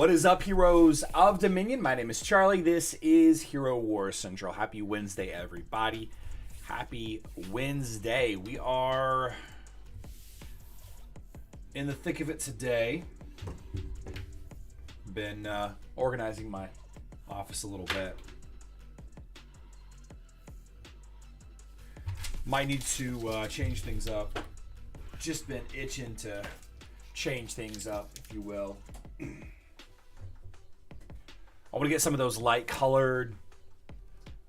What is up, heroes of Dominion? My name is Charlie. This is Hero Wars Central. Happy Wednesday, everybody. Happy Wednesday. We are in the thick of it today. Been organizing my office a little bit. Might need to change things up. Just been itching to change things up, if you will. I want to get some of those light colored,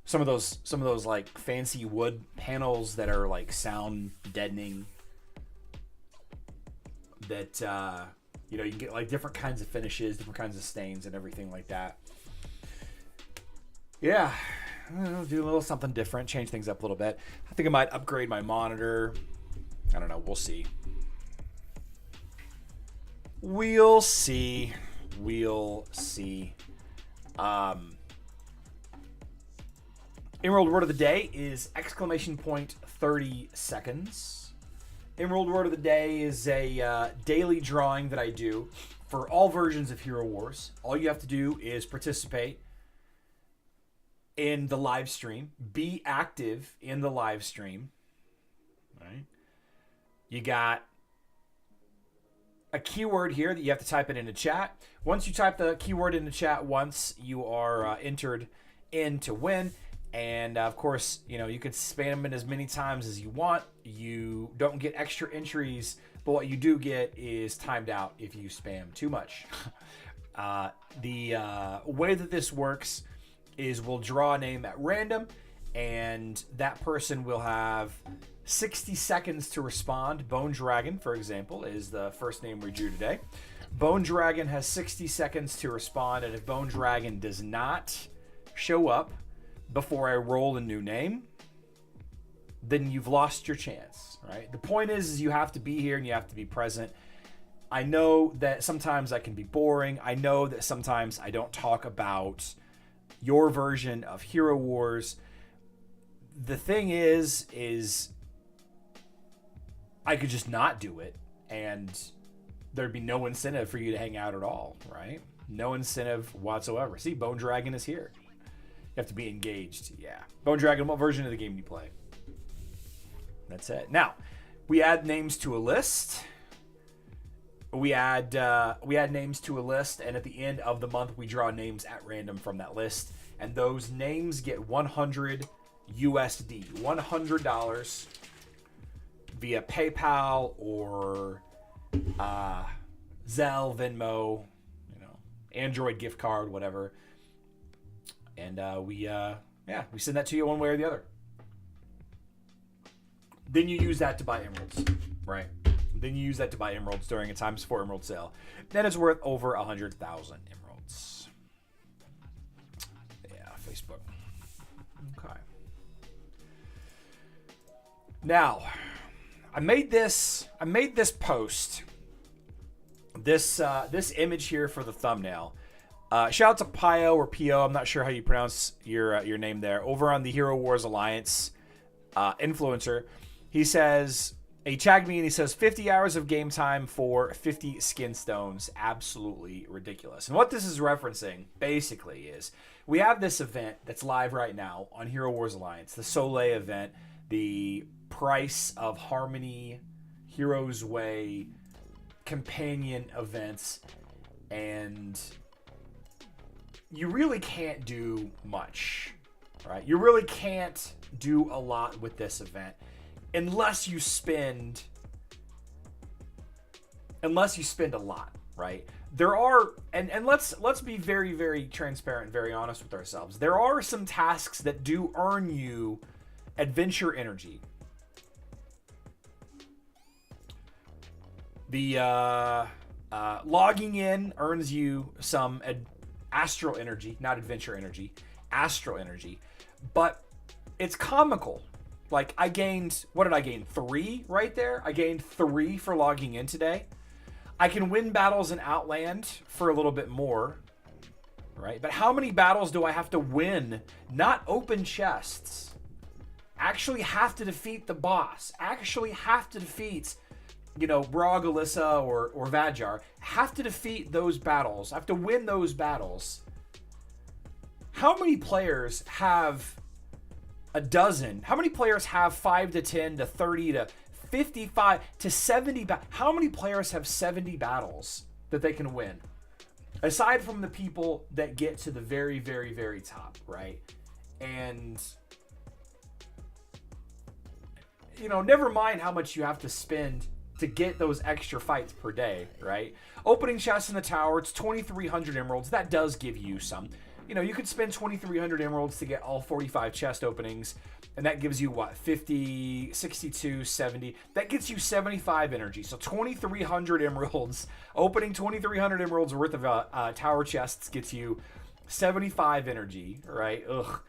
some of those like fancy wood panels that are like sound deadening. That you know, you can get like different kinds of finishes, different kinds of stains, and everything like that. Yeah, I'll do a little something different, change things up a little bit. I think I might upgrade my monitor. I don't know. We'll see. We'll see. We'll see. Emerald word of the day is exclamation point 30 seconds. Emerald word of the day is a daily drawing that I do for all versions of Hero Wars. All you have to do is participate in the live stream. Be active in the live stream. Right? You got a keyword here that you have to type it into chat. Once you type the keyword into chat once, you are entered in to win. And of course, you know, you can spam it as many times as you want. You don't get extra entries, but what you do get is timed out if you spam too much. The way that this works is we'll draw a name at random, and that person will have 60 seconds to respond. Bone Dragon, for example, is the first name we drew today. Bone Dragon has 60 seconds to respond, and if Bone Dragon does not show up before I roll a new name, then you've lost your chance, right? The point is you have to be here and you have to be present. I know that sometimes I can be boring. I know that sometimes I don't talk about your version of Hero Wars. The thing is I could just not do it, and there'd be no incentive for you to hang out at all, right? No incentive whatsoever. See, Bone Dragon is here. You have to be engaged. Yeah. Bone Dragon, what version of the game do you play? That's it. Now, we add names to a list. We add names to a list, and at the end of the month, we draw names at random from that list, and those names get 100 USD, $100 via PayPal or Zelle, Venmo, you know, Android gift card, whatever. And we send that to you one way or the other. Then you use that to buy emeralds, right? Then you use that to buy emeralds during a times 4 emerald sale. Then it's worth over 100,000 emeralds. Yeah, Facebook. Okay. Now, I made this post, this image here for the thumbnail. Shout out to Pio or Pio, I'm not sure how you pronounce your name there, over on the Hero Wars Alliance influencer. He says, he tagged me and he says, 50 hours of game time for 50 skin stones. Absolutely ridiculous. And what this is referencing, basically, is we have this event that's live right now on Hero Wars Alliance, the Soleil Event, the Price of Harmony, Heroes Way, companion events, and you really can't do much, right? You really can't do a lot with this event unless you spend a lot, right? There are, and let's be very, very transparent and very honest with ourselves. There are some tasks that do earn you adventure energy. The logging in earns you some astral energy, not adventure energy, astral energy, but it's comical. Like, I gained, what did I gain? 3 right there? I gained 3 for logging in today. I can win battles in Outland for a little bit more, right? But how many battles do I have to win? Not open chests. Actually have to defeat the boss. Actually have to defeat Braga, Alyssa, or Vadjar have to defeat those battles, have to win those battles. How many players have a dozen? How many players have 5 to 10 to 30 to 55 to 70? How many players have 70 battles that they can win? Aside from the people that get to the very, very, very top, right? And, never mind how much you have to spend to get those extra fights per day, right? Opening chest in the tower, it's 2,300 emeralds. That does give you some. You could spend 2,300 emeralds to get all 45 chest openings, and that gives you, 50, 62, 70. That gets you 75 energy. So 2,300 emeralds, opening 2,300 emeralds worth of tower chests gets you 75 energy, right? Ugh.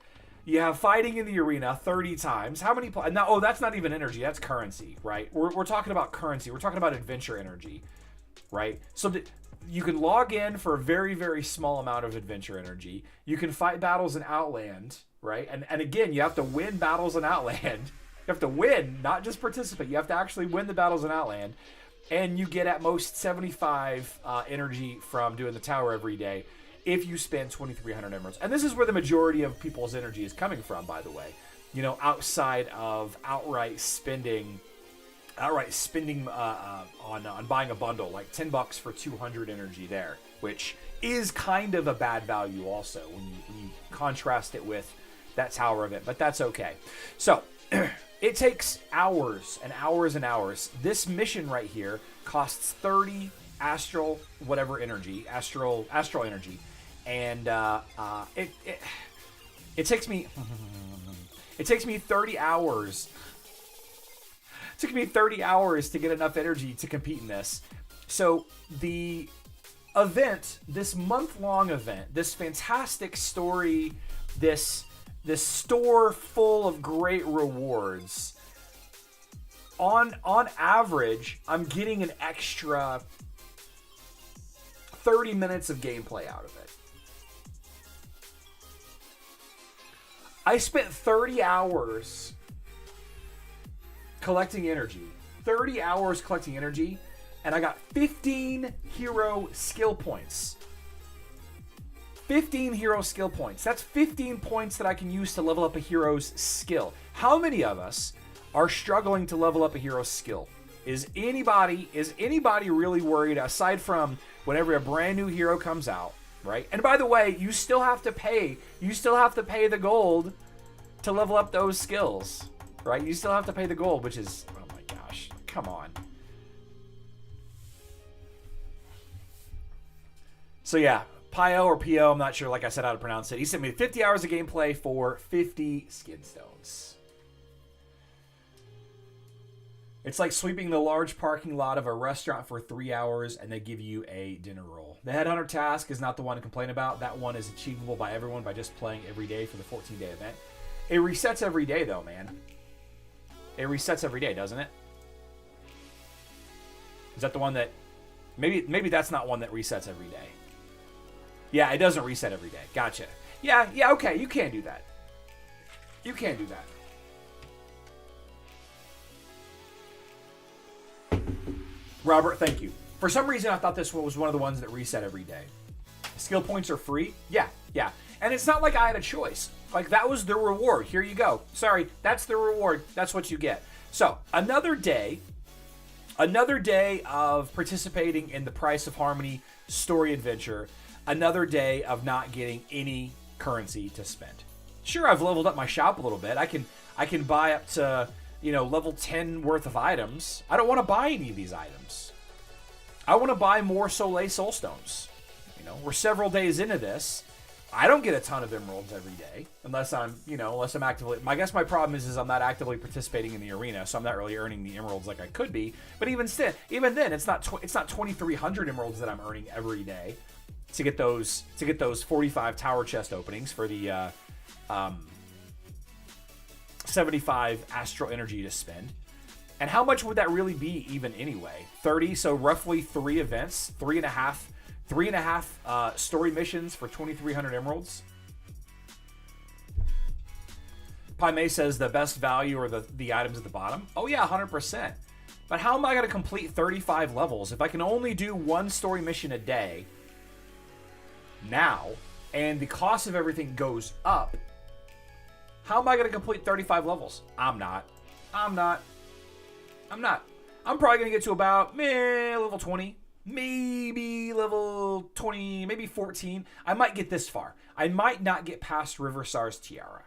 You have fighting in the arena 30 times. How many... Now, that's not even energy. That's currency, right? We're talking about currency. We're talking about adventure energy, right? So you can log in for a very, very small amount of adventure energy. You can fight battles in Outland, right? And again, you have to win battles in Outland. You have to win, not just participate. You have to actually win the battles in Outland. And you get at most 75 energy from doing the tower every day if you spend 2,300 emeralds. And this is where the majority of people's energy is coming from, by the way. Outside of outright spending on buying a bundle, like $10 for 200 energy there, which is kind of a bad value also when you contrast it with that tower event, but that's okay. So it takes hours and hours and hours. This mission right here costs 30 astral energy, and it takes me 30 hours. It took me 30 hours to get enough energy to compete in this. So the event, this month-long event, this fantastic story, this store full of great rewards, on average, I'm getting an extra 30 minutes of gameplay out of it. I spent 30 hours collecting energy. 30 hours collecting energy, and I got 15 hero skill points. 15 hero skill points. That's 15 points that I can use to level up a hero's skill. How many of us are struggling to level up a hero's skill? Is anybody really worried, aside from whenever a brand new hero comes out, right? And by the way, you still have to pay the gold to level up those skills, right? You still have to pay the gold, which is, oh my gosh, come on. So yeah, Pio or Pio, I'm not sure, like I said, how to pronounce it. He sent me 50 hours of gameplay for 50 skin stones. It's like sweeping the large parking lot of a restaurant for 3 hours and they give you a dinner roll. The Headhunter task is not the one to complain about. That one is achievable by everyone by just playing every day for the 14-day event. It resets every day, though, man. It resets every day, doesn't it? Is that the one that... Maybe that's not one that resets every day. Yeah, it doesn't reset every day. Gotcha. Yeah, okay. You can do that. You can do that. Robert, thank you. For some reason, I thought this one was one of the ones that reset every day. Skill points are free? Yeah. And it's not like I had a choice. Like, that was the reward. Here you go. Sorry, that's the reward. That's what you get. So, another day of participating in the Price of Harmony story adventure. Another day of not getting any currency to spend. Sure, I've leveled up my shop a little bit. I can buy up to... level 10 worth of items. I don't want to buy any of these items. I want to buy more SoLay Soulstones. We're several days into this. I don't get a ton of emeralds every day unless I'm actively... I guess my problem is I'm not actively participating in the arena, so I'm not really earning the emeralds like I could be. But even then, it's not 2,300 emeralds that I'm earning every day to get those 45 tower chest openings for the 75 astral energy to spend. And how much would that really be even anyway? 30, so roughly 3 events, 3.5 story missions for 2,300 emeralds. Pai Mei says the best value are the items at the bottom. Oh yeah, 100%. But how am I going to complete 35 levels if I can only do one story mission a day now, and the cost of everything goes up? How am I going to complete 35 levels? I'm not. I'm probably going to get to about level 20, maybe level 20, maybe 14. I might get this far. I might not get past Riversar's Tiara.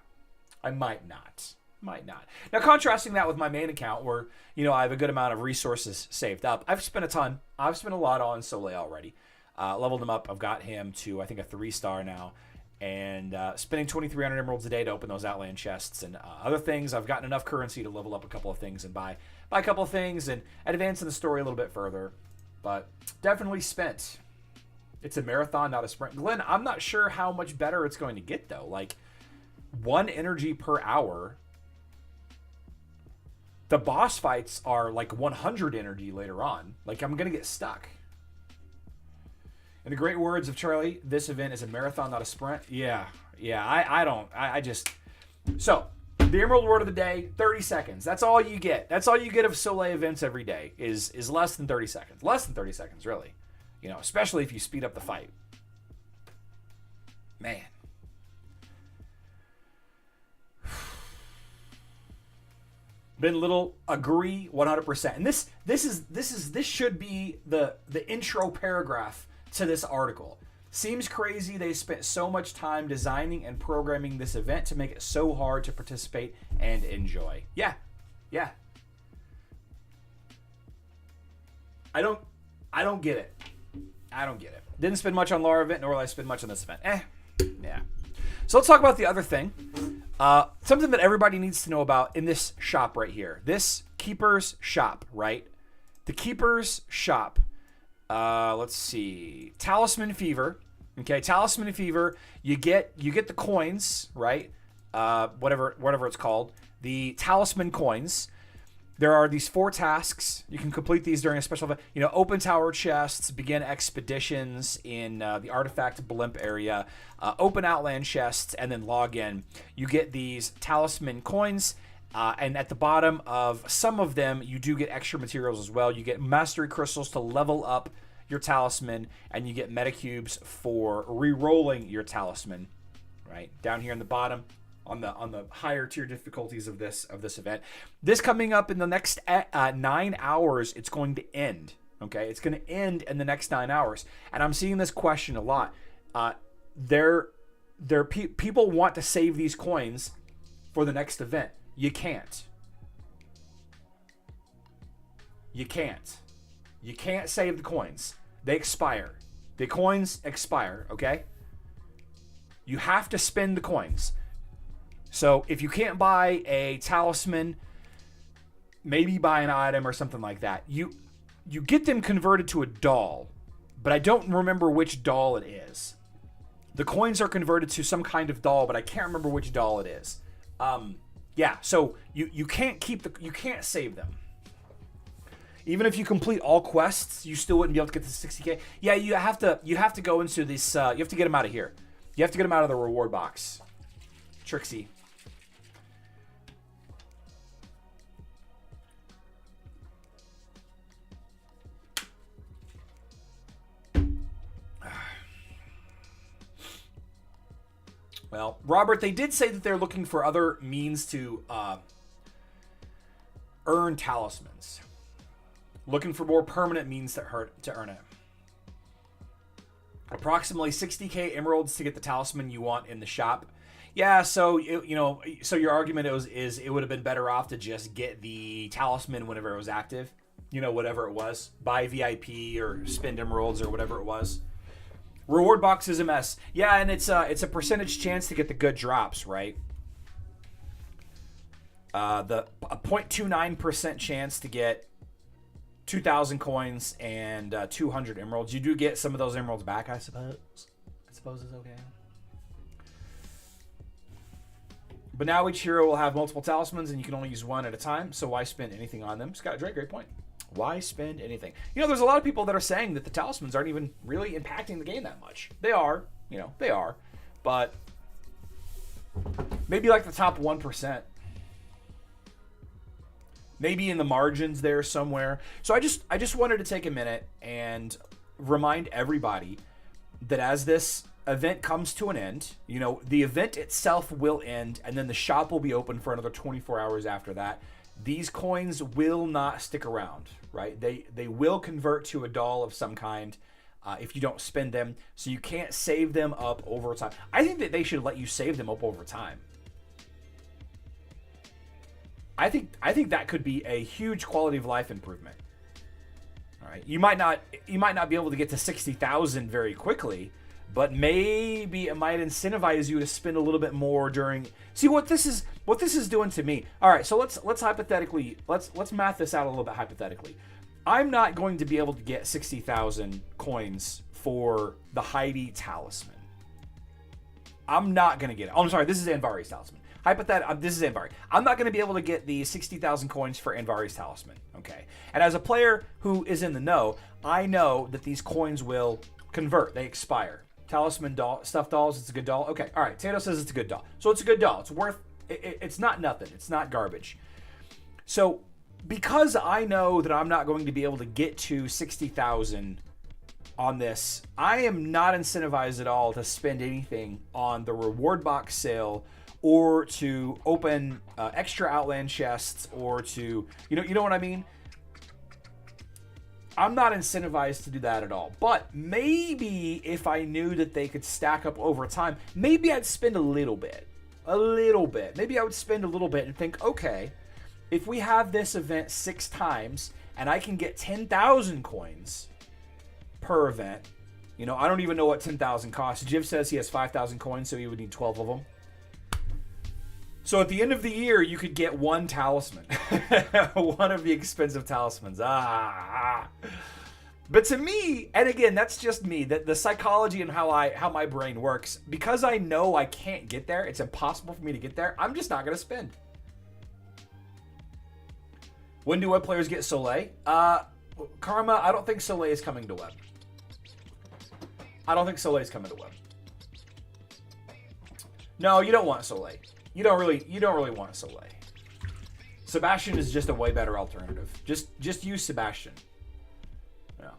I might not. Now, contrasting that with my main account where, I have a good amount of resources saved up. I've spent a ton. I've spent a lot on SoLay already. Leveled him up. I've got him to, I think, a 3-star now. And spending 2,300 emeralds a day to open those Outland chests and other things. I've gotten enough currency to level up a couple of things and buy a couple of things and advance in the story a little bit further. But definitely spent. It's a marathon, not a sprint. Glenn, I'm not sure how much better it's going to get, though. Like, 1 energy per hour. The boss fights are like 100 energy later on. Like, I'm going to get stuck. In the great words of Charlie, this event is a marathon, not a sprint. Yeah. I just... So, the Emerald Word of the Day, 30 seconds. That's all you get. That's all you get of SoLay events every day is less than 30 seconds. Less than 30 seconds, really. Especially if you speed up the fight. Man. Ben Little, agree 100%. And this should be the intro paragraph to this article. Seems crazy they spent so much time designing and programming this event to make it so hard to participate and enjoy. Yeah. I don't get it. Didn't spend much on Lara event, nor will I spend much on this event. Yeah. So let's talk about the other thing. Something that everybody needs to know about in this shop right here. This Keeper's Shop, right? The Keeper's Shop. Let's see. Talisman Fever. Okay, Talisman Fever. You get the coins, right? Whatever it's called. The Talisman coins. There are these 4 tasks. You can complete these during a special event. Open tower chests, begin expeditions in the artifact blimp area, open Outland chests, and then log in. You get these Talisman coins, and at the bottom of some of them, you do get extra materials as well. You get mastery crystals to level up your talisman, and you get metacubes for re-rolling your talisman. Right down here in the bottom. On the higher tier difficulties of this event. This coming up in the next 9 hours, it's going to end. Okay, it's going to end in the next 9 hours, and I'm seeing this question a lot. People want to save these coins for the next event. You can't. You can't save the coins. They expire. The coins expire. Okay. You have to spend the coins. So if you can't buy a talisman, maybe buy an item or something like that. You get them converted to a doll, but I don't remember which doll it is. The coins are converted to some kind of doll, but I can't remember which doll it is. So you can't you can't save them. Even if you complete all quests, you still wouldn't be able to get the 60k. Yeah, you have to go into this. You have to get them out of here. You have to get them out of the reward box. Trixie. Well, Robert, they did say that they're looking for other means to earn talismans. Looking for more permanent means to earn it. Approximately 60k emeralds to get the talisman you want in the shop. Yeah, so so your argument is it would have been better off to just get the talisman whenever it was active. Whatever it was, buy VIP or spend emeralds or whatever it was. Reward box is a mess. Yeah, and it's a percentage chance to get the good drops, right? A 0.29% chance to get 2,000 coins and 200 emeralds. You do get some of those emeralds back, I suppose. I suppose it's okay. But now each hero will have multiple talismans, and you can only use one at a time. So why spend anything on them? Scott Drake, great point. Why spend anything? There's a lot of people that are saying that the talismans aren't even really impacting the game that much. They are, they are. But maybe like the top 1%. maybe in the margins there somewhere. So I just wanted to take a minute and remind everybody that as this event comes to an end, you know, the event itself will end, and then the shop will be open for another 24 hours after that. These coins will not stick around, right? They will convert to a doll of some kind if you don't spend them, so you can't save them up over time. I think that they should let you save them up over time. I think that could be a huge quality of life improvement. All right, you might not be able to get to 60,000 very quickly, but maybe it might incentivize you to spend a little bit more during. See what this is doing to me. All right, so let's hypothetically let's math this out a little bit hypothetically. I'm not going to be able to get 60,000 coins for the Heidi Talisman. I'm not going to get it. Oh, I'm sorry, this is Anvari's Talisman. This is Anvari. I'm not going to be able to get the 60,000 coins for Anvari's Talisman, okay? And as a player who is in the know, I know that these coins will convert. They expire. Talisman doll, stuffed dolls, it's a good doll. Okay, all right, Tato says it's a good doll. So it's a good doll. It's worth, it's not nothing. It's not garbage. So because I know that I'm not going to be able to get to 60,000 on this, I am not incentivized at all to spend anything on the reward box sale or to open extra Outland chests, or to, you know what I mean? I'm not incentivized to do that at all. But maybe if I knew that they could stack up over time, maybe I'd spend a little bit. Maybe I would spend a little bit and think, okay, if we have this event 6 times and I can get 10,000 coins per event, you know, I don't even know what 10,000 costs. Jiv says he has 5,000 coins, so he would need 12 of them. So at the end of the year, you could get 1 talisman. One of the expensive talismans. But to me, and again, that's just me, that the psychology and how my brain works, because I know I can't get there, it's impossible for me to get there, I'm just not going to spend. When do web players get SoLay? Karma, I don't think SoLay is coming to web. I don't think SoLay is coming to web. No, you don't want SoLay. You don't really want SoLay. Sebastian is just a way better alternative. Just use Sebastian. Yeah.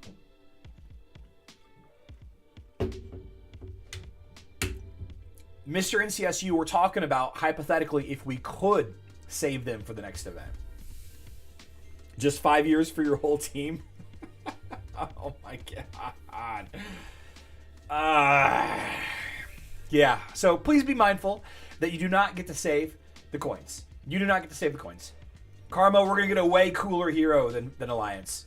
Mr. NCSU, we're talking about hypothetically if we could save them for the next event. Just 5 years for your whole team? Oh my god. Yeah, so please be mindful that you do not get to save the coins. You do not get to save the coins. Karma, we're going to get a way cooler hero than Alliance.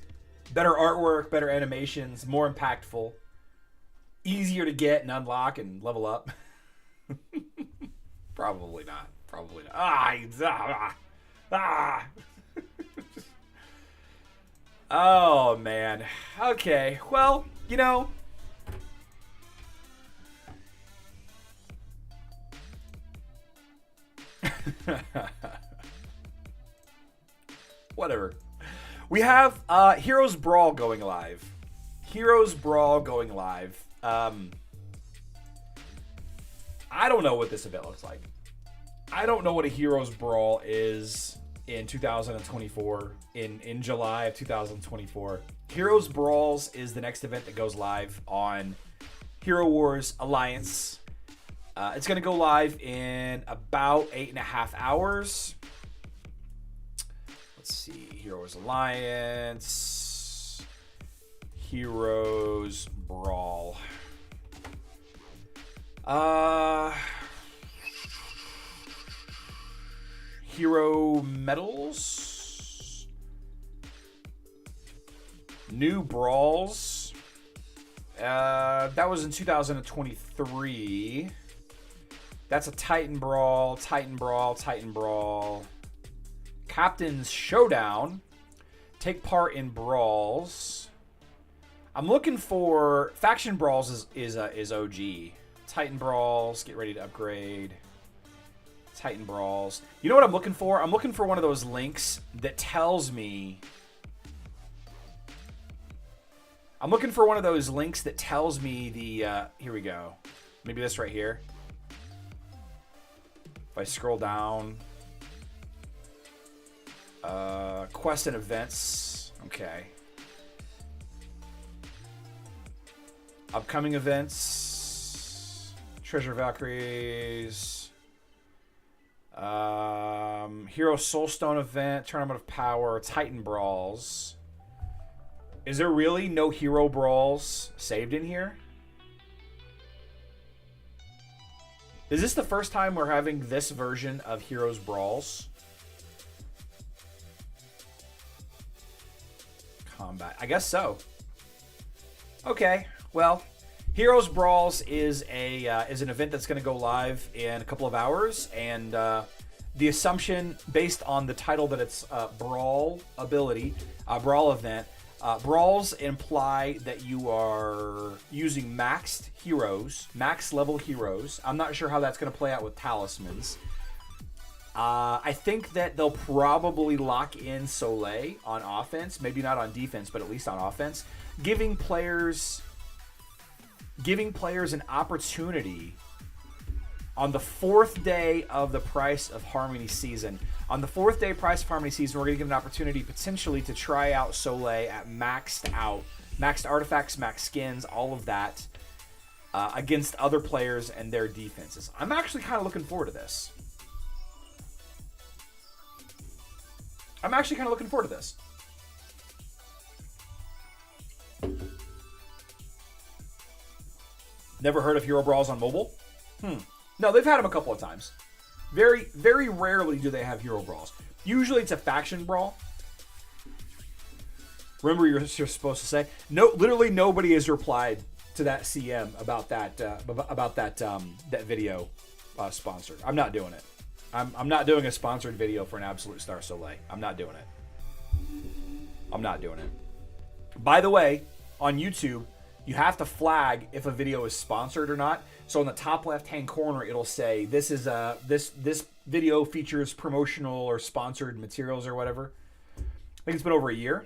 Better artwork, better animations, more impactful. Easier to get and unlock and level up. Probably not. Probably not. Oh, man. Okay, well, you know... Whatever. We have Heroes Brawl going live. Heroes Brawl going live. I don't know what this event looks like. I don't know what a Heroes Brawl is in 2024, in July of 2024. Heroes Brawls is the next event that goes live on Hero Wars Alliance. It's going to go live in about 8.5 hours. Let's see. Heroes Alliance. Heroes Brawl. Hero medals. New brawls. That was in 2023. That's a Titan Brawl, Titan Brawl, Titan Brawl. Captain's Showdown. Take part in brawls. I'm looking for Faction Brawls is OG. Titan Brawls, get ready to upgrade. Titan Brawls. You know what I'm looking for? I'm looking for one of those links that tells me... I'm looking for one of those links that tells me the... here we go. Maybe this right here. If I scroll down... Quest and events. Okay. Upcoming events. Treasure Valkyries. Hero Soulstone event. Tournament of Power. Titan Brawls. Is there really no Hero Brawls saved in here? Is this the first time we're having this version of Heroes Brawls? Combat. I guess so. Okay. Well, Heroes Brawls is an event that's going to go live in a couple of hours, and the assumption based on the title that it's Brawl ability, Brawl event. Brawls imply that you are using maxed heroes, max level heroes. I'm not sure how that's going to play out with talismans. I think that they'll probably lock in SoLay on offense, maybe not on defense, but at least on offense, giving players an opportunity on the 4th day of the Price of Harmony season. On the 4th day Price of Harmony season, we're going to get an opportunity potentially to try out SoLay at maxed artifacts, max skins, all of that, against other players and their defenses. I'm actually kind of looking forward to this. Never heard of Hero Brawls on mobile? No, they've had them a couple of times. Very, very rarely do they have Hero Brawls. Usually it's a faction brawl. Remember you're supposed to say? No, literally nobody has replied to that CM about that video sponsored. I'm not doing it. I'm not doing a sponsored video for an Absolute Star SoLay. I'm not doing it. By the way, on YouTube, you have to flag if a video is sponsored or not. So in the top left-hand corner, it'll say this is this video features promotional or sponsored materials or whatever. I think it's been over a year.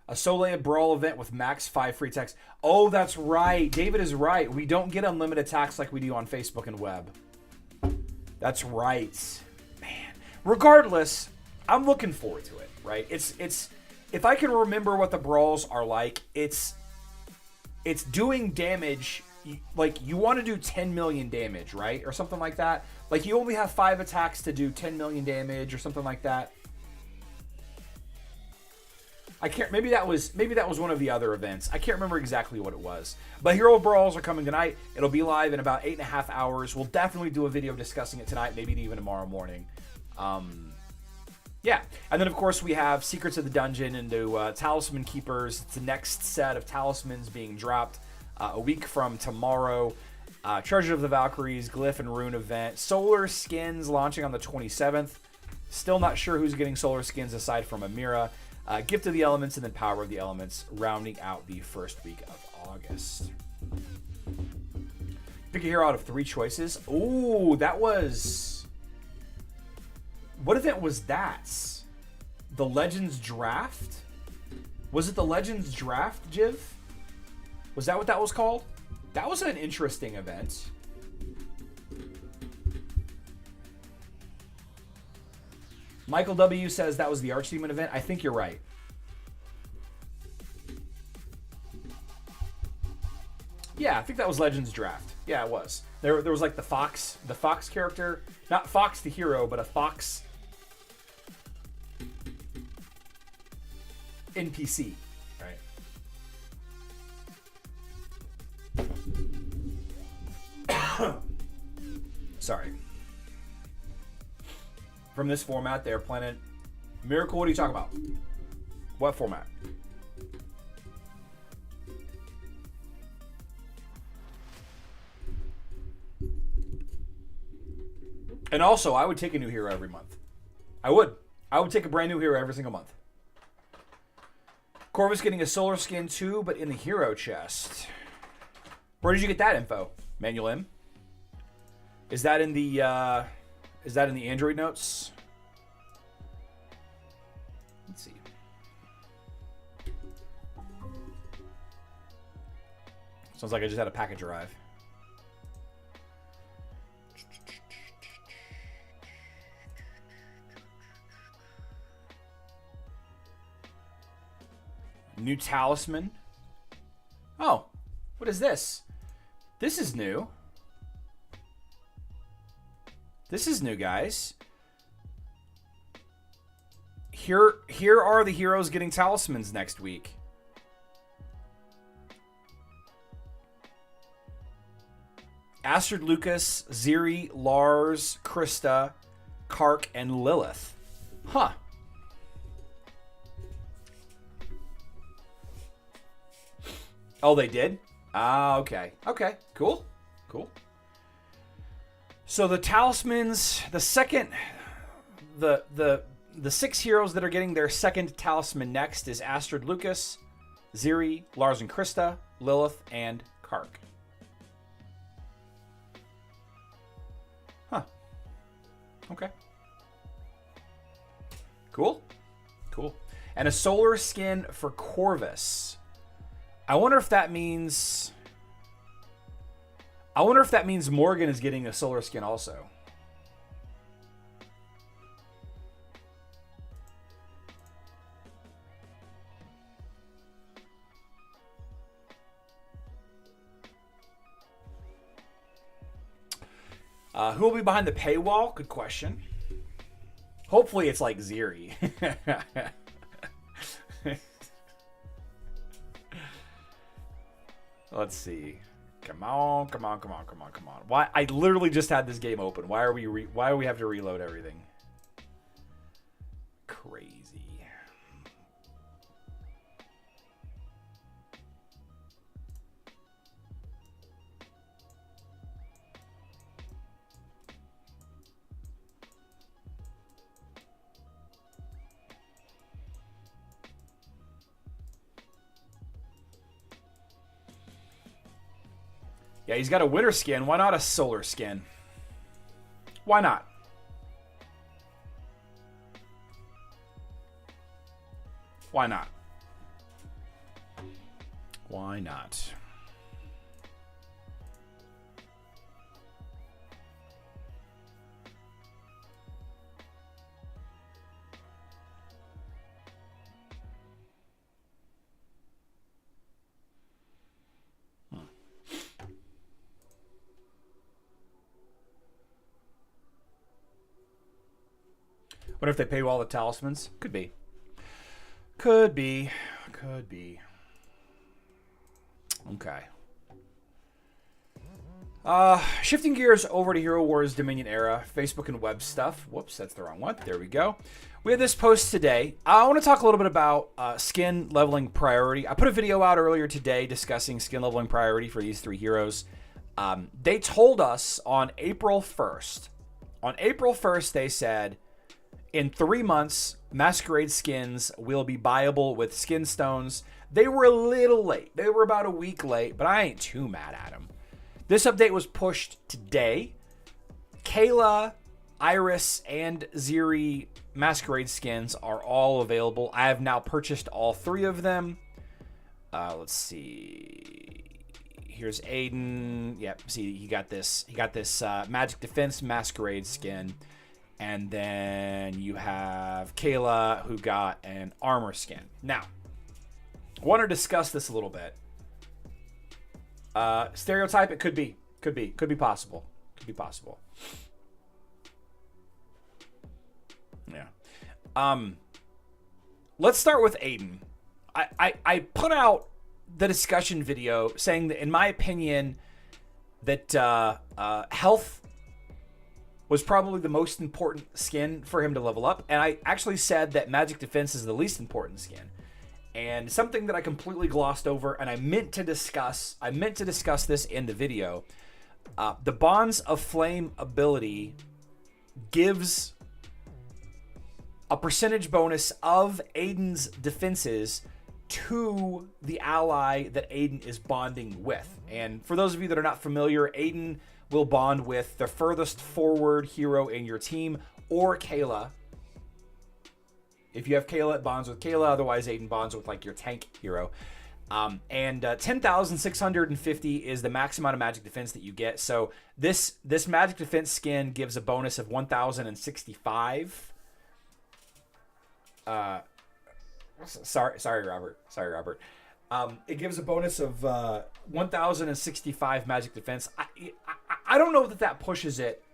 A SoLay Brawl event with max 5 free attacks. Oh, that's right. David is right. We don't get unlimited attacks like we do on Facebook and web. That's right. Man. Regardless, I'm looking forward to it, right? It's if I can remember what the brawls are like, it's doing damage. Like, you want to do 10 million damage, right? Or something like that. Like, you only have 5 attacks to do 10 million damage or something like that. I can't. Maybe that was one of the other events. I can't remember exactly what it was. But Hero Brawls are coming tonight. It'll be live in about 8.5 hours. We'll definitely do a video discussing it tonight, maybe even tomorrow morning. Yeah, and then of course we have Secrets of the Dungeon into Talisman Keepers. It's the next set of talismans being dropped a week from tomorrow. Treasure of the Valkyries, Glyph and Rune event. Solar Skins launching on the 27th. Still not sure who's getting Solar Skins aside from Amira. Gift of the Elements and then Power of the Elements rounding out the first week of August. Pick a hero out of 3 choices. Ooh, that was... What event was that? The Legends Draft? Was it the Legends Draft, Jiv? Was that what that was called? That was an interesting event. Michael W. says that was the Archdemon event. I think you're right. Yeah, I think that was Legends Draft. Yeah, it was. There was like the Fox character. Not Fox the hero, but a Fox NPC, right? Sorry. From this format, they're planning... Miracle, what are you talking about? What format? And also, I would take a new hero every month. I would take a brand new hero every single month. Corvus getting a solar skin too, but in the hero chest. Where did you get that info, Manuel M? Is that in the Android notes? Let's see. Sounds like I just had a package arrive. New Talisman. Oh, what is this? This is new. This is new, guys. Here are the heroes getting talismans next week. Astrid Lucas, Ziri, Lars, Krista, Kark, and Lilith. Huh. Oh, they did? Ah, okay. Okay, cool. Cool. So the talismans, the 6 heroes that are getting their second talisman next is Astrid Lucas, Ziri, Lars and Krista, Lilith, and Kark. Huh. Okay. Cool. Cool. And a solar skin for Corvus. I wonder if that means Morgan is getting a solar skin also. Who will be behind the paywall? Good question. Hopefully it's like Ziri. Let's see. Come on. Why? I literally just had this game open. Why do we have to reload everything? Crazy. Yeah, he's got a winter skin. Why not a solar skin? Why not? Why not? Why not? What if they pay all the talismans? Could be. Could be. Could be. Okay. Shifting gears over to Hero Wars Dominion Era, Facebook and web stuff. Whoops, that's the wrong one. There we go. We have this post today. I want to talk a little bit about skin leveling priority. I put a video out earlier today discussing skin leveling priority for these 3 heroes. They told us on April 1st. On April 1st, they said, in 3 months, Masquerade skins will be buyable with skin stones. They were a little late. They were about a week late, but I ain't too mad at them. This update was pushed today. Kayla, Iris, and Ziri Masquerade skins are all available. I have now purchased all 3 of them. Let's see. Here's Aiden. Yep, see, he got this Magic Defense Masquerade skin. And then you have Kayla, who got an armor skin. Now, I want to discuss this a little bit. Stereotype, it could be possible. Could be possible. Yeah. Let's start with Aiden. I put out the discussion video saying that, in my opinion, that health was probably the most important skin for him to level up. And I actually said that Magic Defense is the least important skin. And something that I completely glossed over, and I meant to discuss this in the video. The Bonds of Flame ability gives a percentage bonus of Aiden's defenses to the ally that Aiden is bonding with. And for those of you that are not familiar, Aiden will bond with the furthest forward hero in your team, or Kayla. If you have Kayla, it bonds with Kayla. Otherwise, Aiden bonds with like your tank hero. And 10,650 is the max amount of magic defense that you get. So this magic defense skin gives a bonus of 1,065. Sorry, Robert. Sorry, Robert. It gives a bonus of 1,065 magic defense. I don't know that pushes it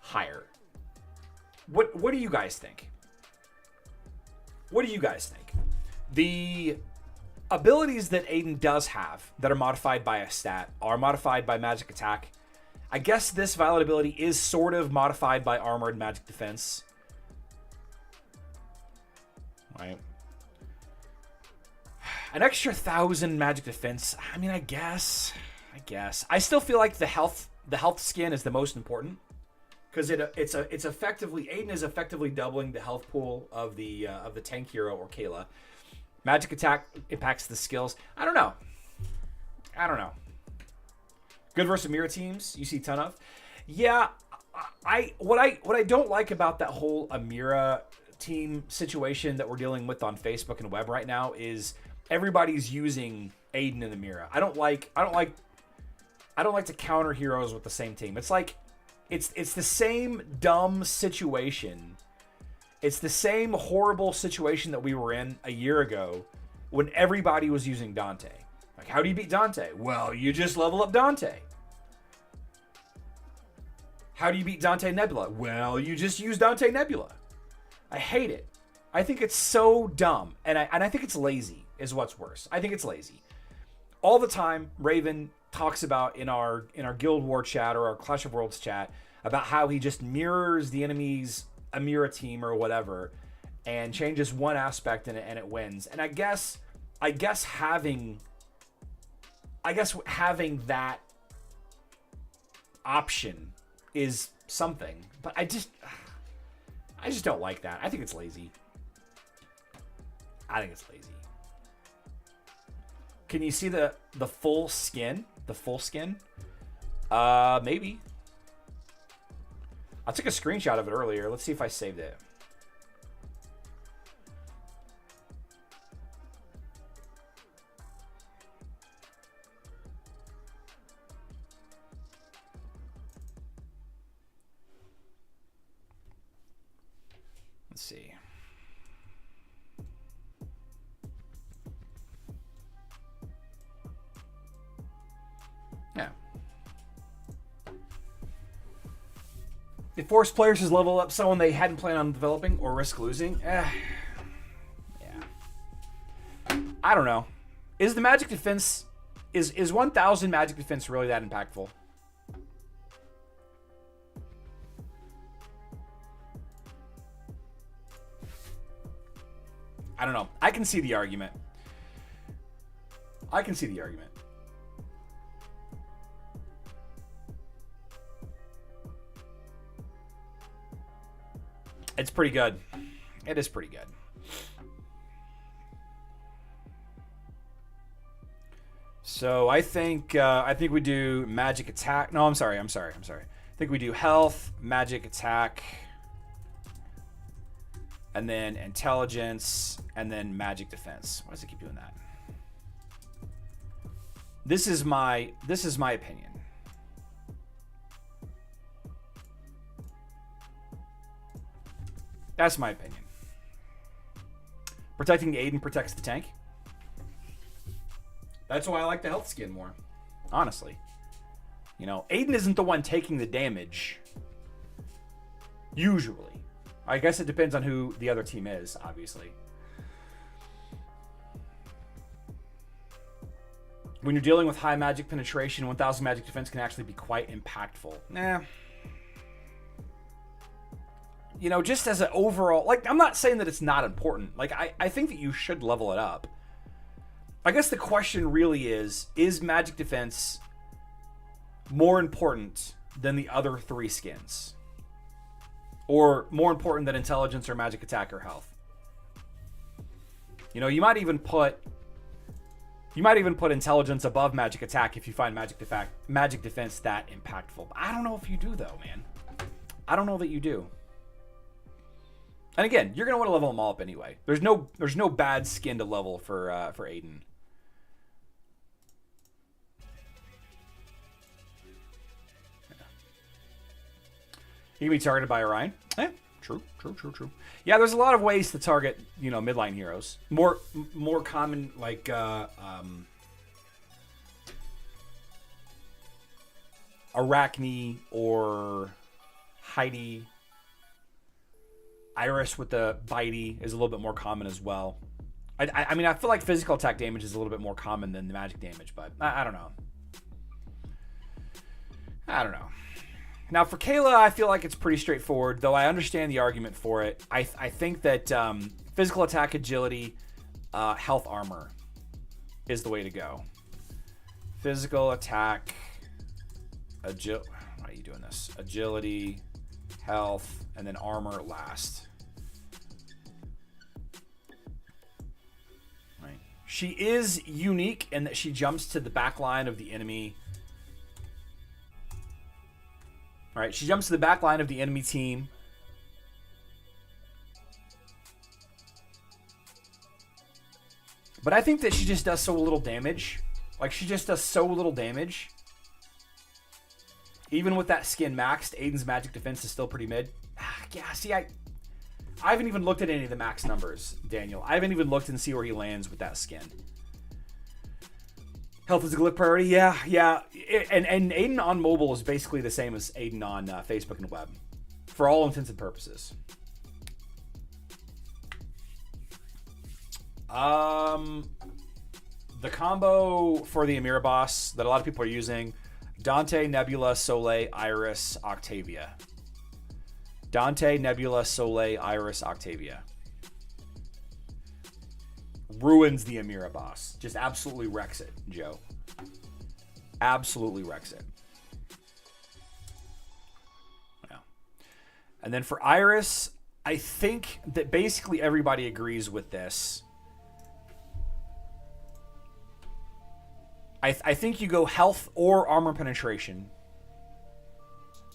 higher. What do you guys think? What do you guys think? The abilities that Aiden does have that are modified by a stat are modified by magic attack. I guess this Violet ability is sort of modified by armored magic defense. Right. An extra 1,000 magic defense. I mean, I guess. I still feel like the health skin is the most important because it's effectively Aiden is effectively doubling the health pool of the tank hero or Kayla. Magic attack impacts the skills. I don't know. Good versus mirror teams. You see a ton of. Yeah. What I don't like about that whole Amira team situation that we're dealing with on Facebook and web right now is everybody's using Aiden and Amira. I don't like to counter heroes with the same team. It's like it's the same dumb situation. It's the same horrible situation that we were in a year ago when everybody was using Dante. Like, how do you beat Dante? Well, you just level up Dante. How do you beat Dante Nebula? Well, you just use Dante Nebula. I hate it. I think it's so dumb, and I think it's lazy is what's worse. I think it's lazy. All the time, Raven talks about in our Guild War chat or our Clash of Worlds chat about how he just mirrors the enemy's Amira team or whatever and changes one aspect in it and it wins. And I guess having that option is something, but I just don't like that. I think it's lazy. Can you see the full skin? The full skin? Maybe. I took a screenshot of it earlier. Let's see if I saved it. Let's see. Yeah. It forced players to level up someone they hadn't planned on developing or risk losing. Yeah. I don't know. Is the magic defense... Is 1,000 magic defense really that impactful? I don't know. I can see the argument. It's pretty good. It is pretty good. So I think we do magic attack. No, I'm sorry. I think we do health, magic attack, and then intelligence, and then magic defense. Why does it keep doing that? This is my opinion. That's my opinion. Protecting Aiden protects the tank. That's why I like the health skin more. Honestly. You know, Aiden isn't the one taking the damage. Usually. I guess it depends on who the other team is, obviously. When you're dealing with high magic penetration, 1,000 magic defense can actually be quite impactful. Nah. You know, just as an overall... Like, I'm not saying that it's not important. Like, I think that you should level it up. I guess the question really is magic defense more important than the other three skins? Or more important than intelligence or magic attack or health? You know, you might even put intelligence above magic attack if you find magic defense that impactful. But I don't know if you do, though, man. I don't know that you do. And again, you're gonna want to level them all up anyway. There's no bad skin to level for Aiden. Yeah. You can be targeted by Orion. Yeah, True. Yeah, there's a lot of ways to target, midline heroes. More common, like Arachne or Heidi. Iris with the bitey is a little bit more common as well. I mean, I feel like physical attack damage is a little bit more common than the magic damage, but I don't know. Now, for Kayla, I feel like it's pretty straightforward, though I understand the argument for it. I think that physical attack, agility, health, armor is the way to go. Physical attack, why are you doing this? Agility, health, and then armor last. Right. She is unique in that she jumps to the back line of the enemy. All right, she jumps to the back line of the enemy team. But I think that she just does so little damage. Like, she just does so little damage. Even with that skin maxed, Aiden's magic defense is still pretty mid. Yeah, see, I haven't even looked at any of the max numbers, Daniel. I haven't even looked and see where he lands with that skin. Health is a glyph priority, yeah. And Aiden on mobile is basically the same as Aiden on Facebook and web, for all intents and purposes. The combo for the Amira boss that a lot of people are using: Dante, Nebula, SoLay, Iris, Octavia. Dante, Nebula, SoLay, Iris, Octavia. Ruins the Amira boss. Just absolutely wrecks it, Joe. Absolutely wrecks it. Yeah. And then for Iris, I think that basically everybody agrees with this. I think you go health or armor penetration.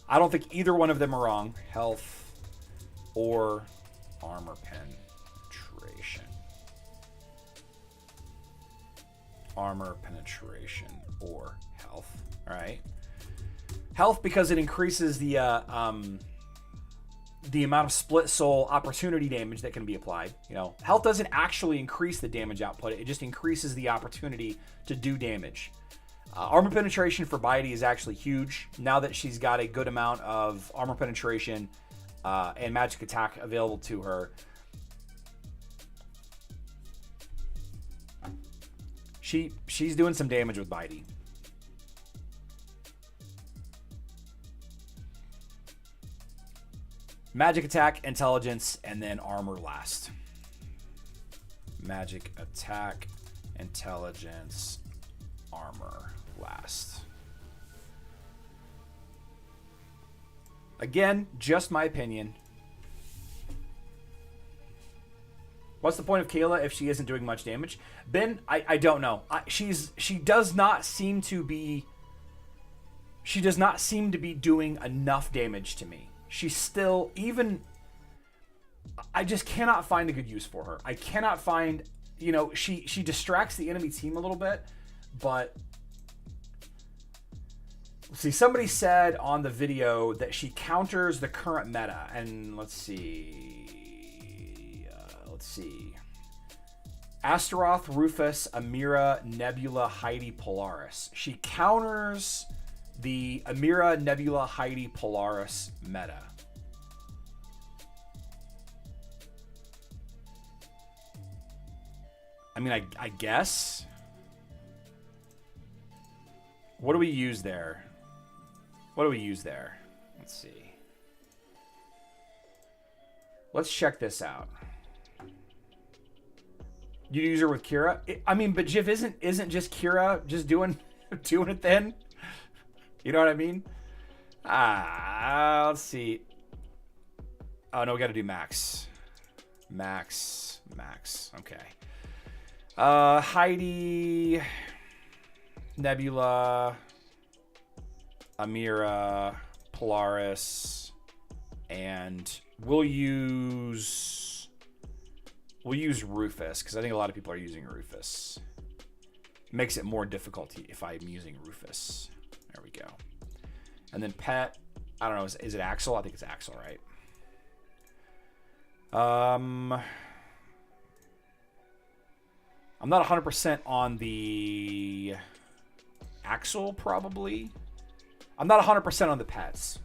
I don't think either one of them are wrong. Health or armor penetration. Armor penetration or health. All right. Health because it increases the amount of split soul opportunity damage that can be applied. Health doesn't actually increase the damage output. It just increases the opportunity to do damage. Armor penetration for Bitey is actually huge. Now that she's got a good amount of armor penetration and magic attack available to her, she's doing some damage with Bitey. Magic attack, intelligence, and then armor last. Magic attack, intelligence, armor last. Again, just my opinion. What's the point of Kayla if she isn't doing much damage? Ben, I don't know. She does not seem to be doing enough damage to me. She's still I just cannot find a good use for her. I cannot find, she distracts the enemy team a little bit, but see, somebody said on the video that she counters the current meta, and let's see. Astaroth, Rufus, Amira, Nebula, Heidi, Polaris. She counters the Amira, Nebula, Heidi, Polaris meta. I mean, I guess. What do we use there? Let's see. Let's check this out. You use her with Kira? But Jiv isn't just Kira just doing it then? You know what I mean? Let's see. Oh, no, we got to do max. Max. Okay. Heidi, Nebula, Amira, Polaris, and we'll use Rufus, because I think a lot of people are using Rufus. It makes it more difficult if I'm using Rufus. There we go. And then Pet, I don't know, is it Axel? I think it's Axel, right? I'm not 100% on the Axel, probably. I'm not 100% on the pets.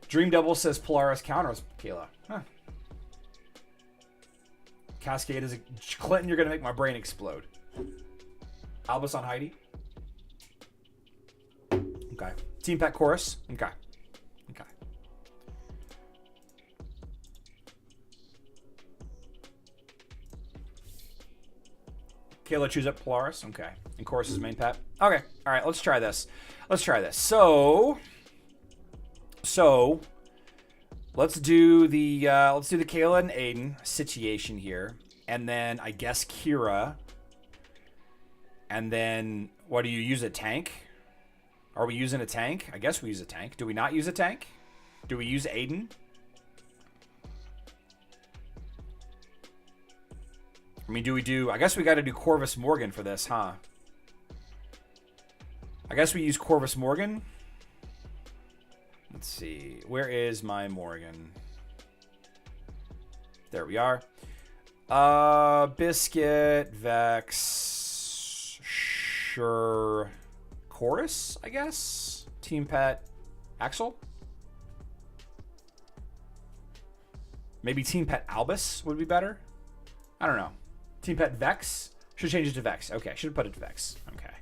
Dream Double says Polaris counters Kayla. Huh. Cascade is a... Clinton, you're going to make my brain explode. Albus on Heidi. Okay. Team Pet Chorus. Okay. Okay. Kayla choose up Polaris. Okay. And Chorus is main pet. Okay. All right. Let's try this. Let's try this. So let's do the Kayla and Aiden situation here, and then I guess Kira, and then what do you use a tank? Are we using a tank? I guess we use a tank. Do we not use a tank? Do we use Aiden? I mean, do we do... I guess we got to do Corvus Morgan for this, huh? I guess we use Corvus Morgan. Let's see. Where is my Morgan? There we are. Biscuit, Vex, sure. Chorus, I guess. Team Pet, Axel. Maybe Team Pet Albus would be better. I don't know. Team Pet Vex. Should change it to Vex. Okay, should put it to Vex. Okay.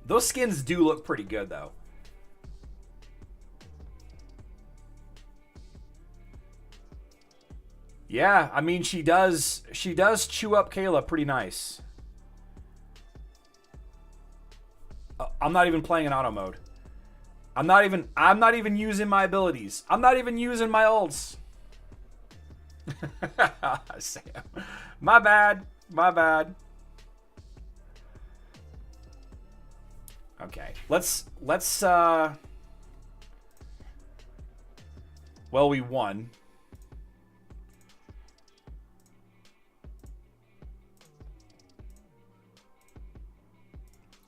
Those skins do look pretty good, though. Yeah, I mean, she does chew up Kayla pretty nice. I'm not even playing in auto mode. I'm not even using my abilities. I'm not even using my ults. Sam. My bad. My bad. Okay. Let's well, we won.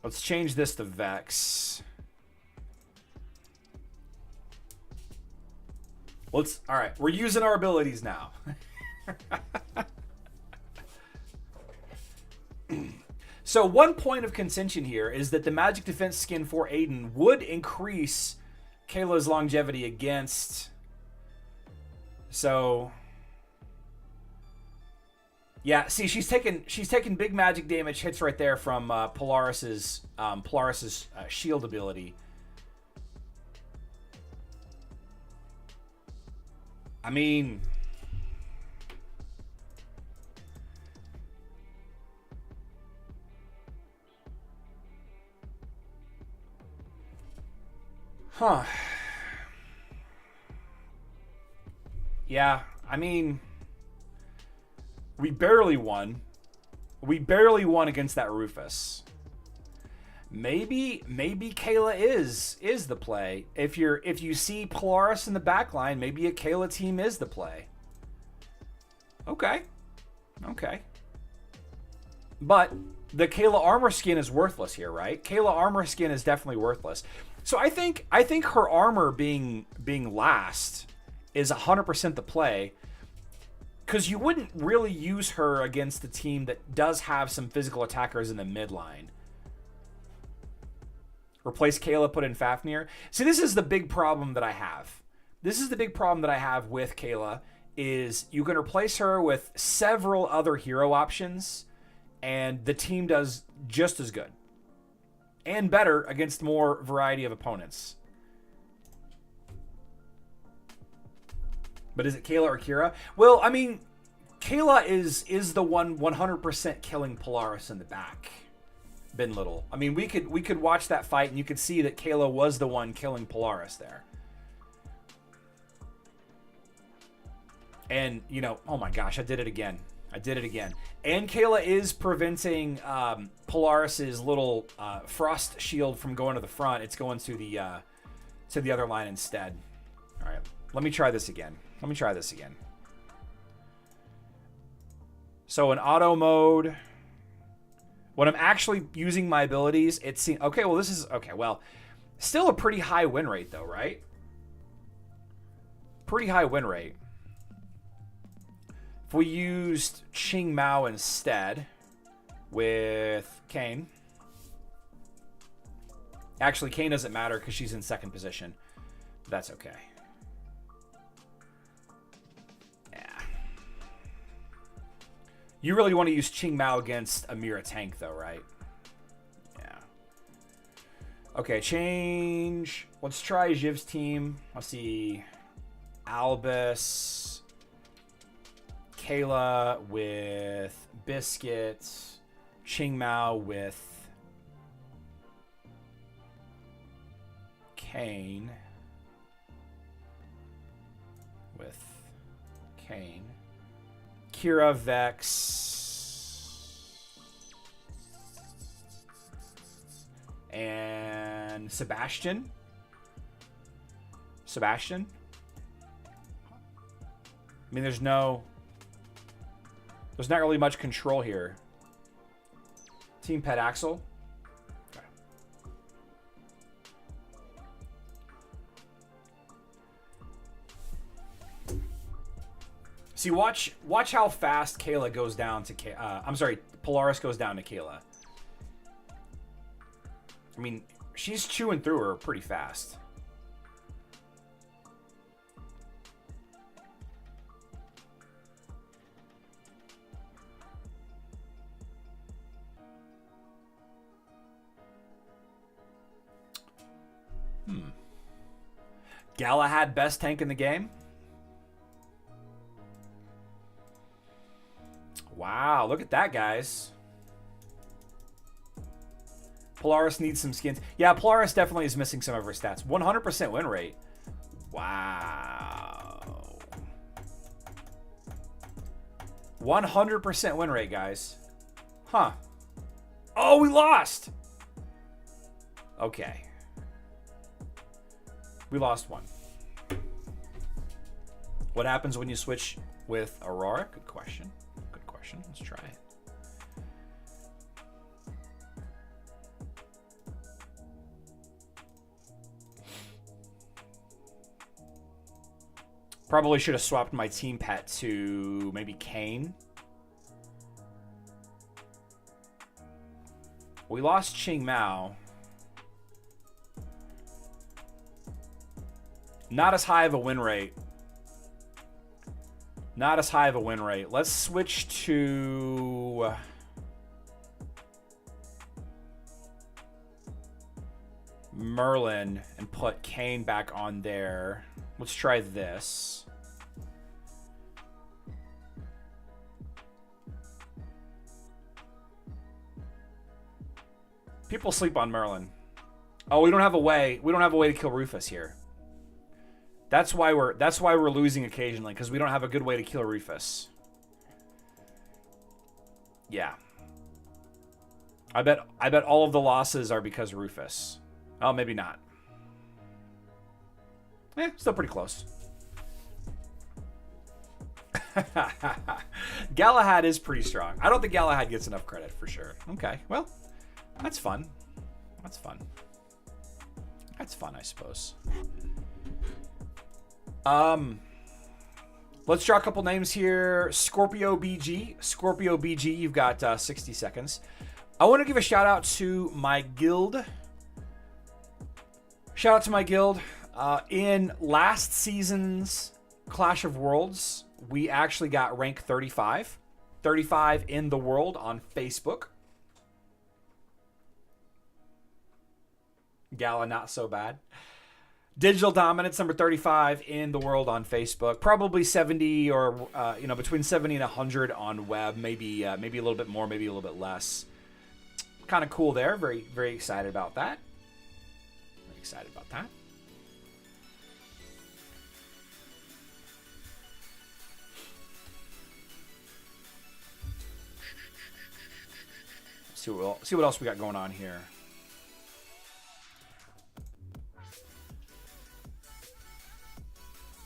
Let's change this to Vex. All right, we're using our abilities now. So one point of contention here is that the Magic Defense skin for Aiden would increase Kayla's longevity against... So... Yeah, see, she's taking big magic damage hits right there from Polaris's shield ability. I mean, huh? Yeah, I mean. We barely won. We barely won against that Rufus. Maybe Kayla is the play. If you see Polaris in the back line, maybe a Kayla team is the play. Okay. Okay. But the Kayla armor skin is worthless here, right? Kayla armor skin is definitely worthless. So I think her armor being last is 100% the play. Because you wouldn't really use her against a team that does have some physical attackers in the mid line. Replace Kayla, put in Fafnir. See, this is the big problem that I have. This is the big problem that I have with Kayla, is you can replace her with several other hero options, and the team does just as good. And better against more variety of opponents. But is it Kayla or Kira? Well, I mean, Kayla is the one 100% killing Polaris in the back. Ben Little. I mean, we could watch that fight and you could see that Kayla was the one killing Polaris there. And, you know, oh my gosh, I did it again. I did it again. And Kayla is preventing Polaris's little frost shield from going to the front. It's going to the other line instead. All right, let me try this again. Let me try this again. So in auto mode, when I'm actually using my abilities, it seems... Okay, well, this is... Okay, well, Still a pretty high win rate, though, right? Pretty high win rate. If we used Ching Mao instead with Kane. Actually, Kane doesn't matter because she's in second position. That's okay. Yeah. You really want to use Ching Mao against Amira Tank, though, right? Yeah. Okay, change. Let's try Jiv's team. Let's see. Albus. Kayla with Biscuit. Ching Mao with Kane. With Kane. Kira Vex. And Sebastian. Sebastian. I mean, there's not really much control here. Team Pet Axel. Okay. See, watch how fast Kayla goes down to I'm sorry, Polaris goes down to Kayla. I mean, she's chewing through her pretty fast. Galahad best tank in the game. Wow, look at that, guys. Polaris needs some skins. Yeah, Polaris definitely is missing some of her stats. 100% win rate. Wow. 100% win rate, guys. Huh. Oh, we lost. Okay. We lost one. What happens when you switch with Aurora? Good question. Good question. Let's try it. Probably should have swapped my team pet to maybe Kane. We lost Ching Mao. Not as high of a win rate. Not as high of a win rate. Let's switch to Merlin and put Kane back on there. Let's try this. People sleep on Merlin. Oh, we don't have a way. We don't have a way to kill Rufus here. That's why we're losing occasionally, because we don't have a good way to kill Rufus. Yeah. I bet all of the losses are because of Rufus. Oh, maybe not. Still pretty close. Galahad is pretty strong. I don't think Galahad gets enough credit for sure. Okay, well, that's fun. That's fun. That's fun, I suppose. Let's draw a couple names here. Scorpio BG. Scorpio BG, you've got 60 seconds. I want to give a shout out to my guild. Shout out to my guild. In last season's Clash of Worlds, we actually got rank 35. 35 in the world on Facebook. Gala, not so bad. Digital Dominance, number 35 in the world on Facebook. Probably 70 or, between 70 and 100 on web. Maybe a little bit more, maybe a little bit less. Kind of cool there. Very, very excited about that. Very excited about that. See what else we got going on here.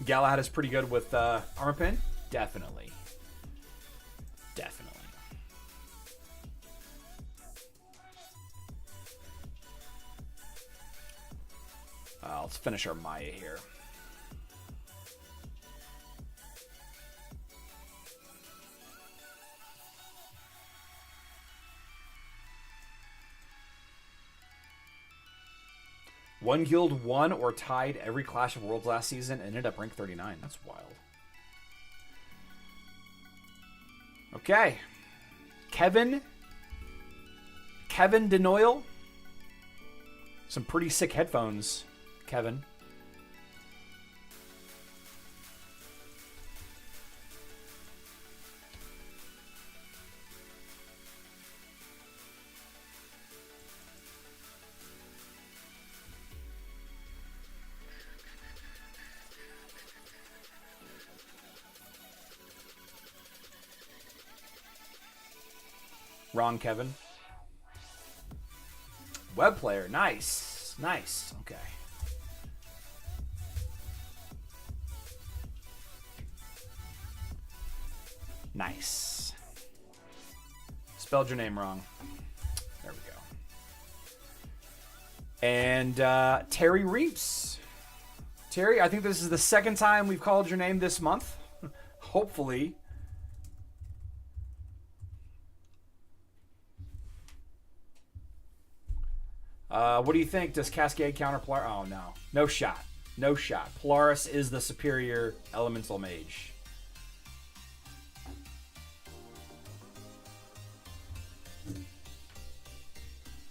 Galahad is pretty good with armor pin. Definitely. Definitely. Let's finish our Maya here. One guild won or tied every Clash of Worlds last season and ended up ranked 39. That's wild. Okay. Kevin Denoyle. Some pretty sick headphones, Kevin. Wrong, Kevin. Web player. Nice. Nice. Okay. Nice. Spelled your name wrong. There we go. And Terry Reeps. Terry, I think this is the second time we've called your name this month. Hopefully. What do you think? Does Cascade counter Polaris? Oh, no. No shot. No shot. Polaris is the superior elemental mage.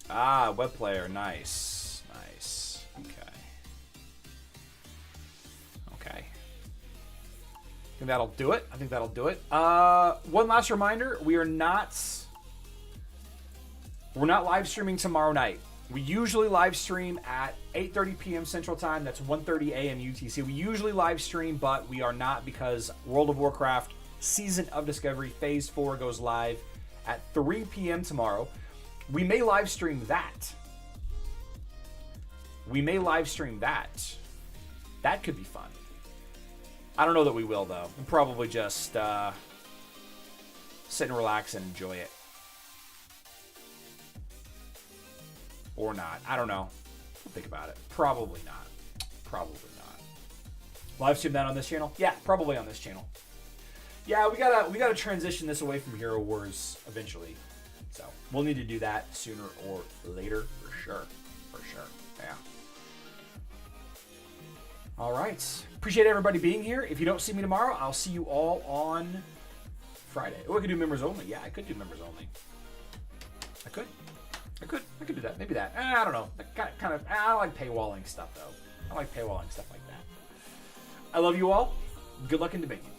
Ah, web player. Nice. Nice. Okay. Okay. I think that'll do it. I think that'll do it. One last reminder. We're not live streaming tomorrow night. We usually live stream at 8:30 p.m. Central Time. That's 1:30 a.m. UTC. We usually live stream, but we are not because World of Warcraft Season of Discovery Phase 4 goes live at 3 p.m. tomorrow. We may live stream that. That could be fun. I don't know that we will, though. We'll probably just sit and relax and enjoy it. Or not. I don't know. We'll think about it. Probably not. Probably not. Live stream that on this channel? Yeah, probably on this channel. Yeah, we gotta transition this away from Hero Wars eventually. So we'll need to do that sooner or later for sure. For sure. Yeah. All right. Appreciate everybody being here. If you don't see me tomorrow, I'll see you all on Friday. Oh, I could do members only. Yeah, I could do members only. I could do that. Maybe that. I don't know. Kind of. I like paywalling stuff, though. I like paywalling stuff like that. I love you all. Good luck in debating.